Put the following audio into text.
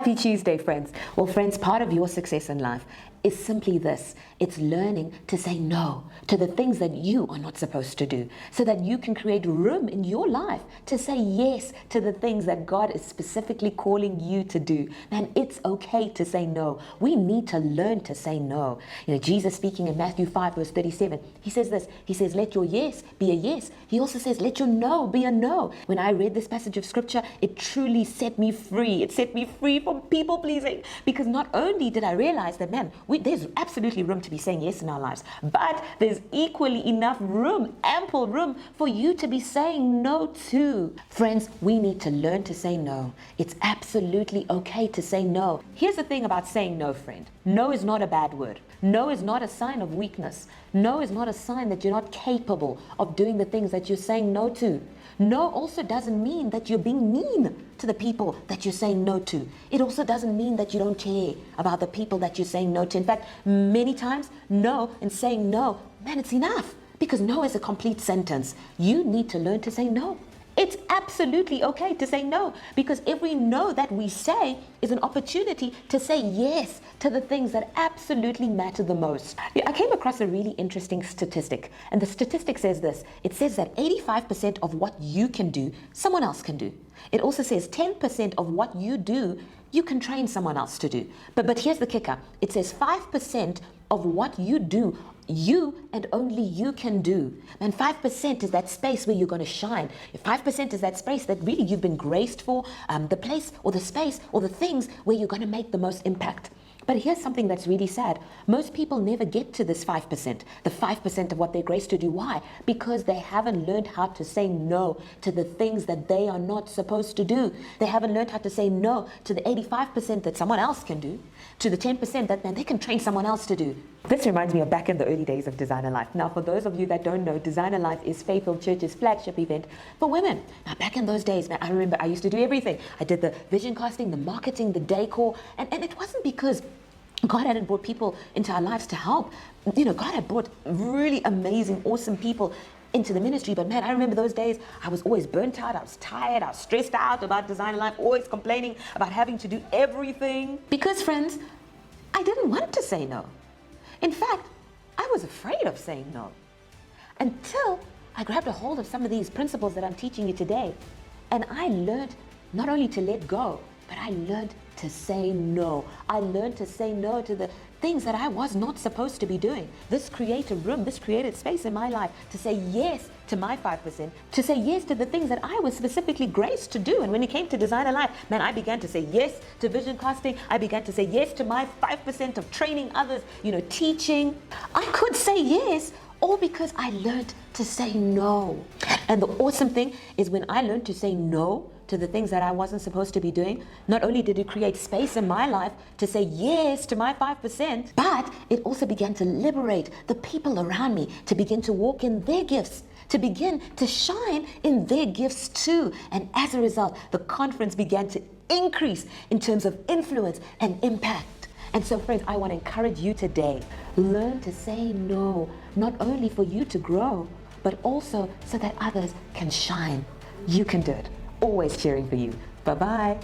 Happy Tuesday, friends. Well, friends, part of your success in life is simply this. It's learning to say no to the things that you are not supposed to do so that you can create room in your life to say yes to the things that God is specifically calling you to do. Man, it's okay to say no. We need to learn to say no. You know, Jesus speaking in Matthew 5 verse 37, he says this. He says, let your yes be a yes. He also says, let your no be a no. When I read this passage of scripture, it truly set me free. It set me free from people pleasing, because not only did I realize that, man, there's absolutely room to be saying yes in our lives, but there's equally enough room, ample room for you to be saying no to. Friends, we need to learn to say no. It's absolutely okay to say no. Here's the thing about saying no, friend. No is not a bad word. No is not a sign of weakness. No is not a sign that you're not capable of doing the things that you're saying no to. No also doesn't mean that you're being mean to the people that you're saying no to. It also doesn't mean that you don't care about the people that you're saying no to. In fact, many times, no and saying no, man, it's enough, because no is a complete sentence. You need to learn to say no. It's absolutely okay to say no, because every no that we say is an opportunity to say yes to the things that absolutely matter the most. I came across a really interesting statistic, and the statistic says this. It says that 85% of what you can do, someone else can do. It also says 10% of what you do, you can train someone else to do. But here's the kicker. It says 5% of what you do, you and only you can do. And 5% is that space where you're going to shine. 5% is that space that really you've been graced for, the place or the space or the things where you're going to make the most impact. But here's something that's really sad. Most people never get to this 5%, the 5% of what they're graced to do. Why? Because they haven't learned how to say no to the things that they are not supposed to do. They haven't learned how to say no to the 85% that someone else can do, to the 10% that, man, they can train someone else to do. This reminds me of back in the early days of Designer Life. Now, for those of you that don't know, Designer Life is Faithful Church's flagship event for women. Now, back in those days, man, I remember I used to do everything. I did the vision casting, the marketing, the decor, and it wasn't because God hadn't brought people into our lives to help. You know, God had brought really amazing, awesome people into the ministry. But man, I remember those days, I was always burnt out, I was tired, I was stressed out about Designer Life, always complaining about having to do everything. Because, friends, I didn't want to say no. In fact, I was afraid of saying no, until I grabbed a hold of some of these principles that I'm teaching you today. And I learned not only to let go, but I learned to say no. I learned to say no to the things that I was not supposed to be doing. This created room, this created space in my life to say yes to my 5%, to say yes to the things that I was specifically graced to do. And when it came to Designer Life, man, I began to say yes to vision casting. I began to say yes to my 5% of training others, you know, teaching. I could say yes, all because I learned to say no. And the awesome thing is, when I learned to say no to the things that I wasn't supposed to be doing, not only did it create space in my life to say yes to my 5%, but it also began to liberate the people around me to begin to walk in their gifts, to begin to shine in their gifts too. And as a result, the conference began to increase in terms of influence and impact. And so, friends, I want to encourage you today, learn to say no, not only for you to grow, but also so that others can shine. You can do it. Always cheering for you. Bye-bye.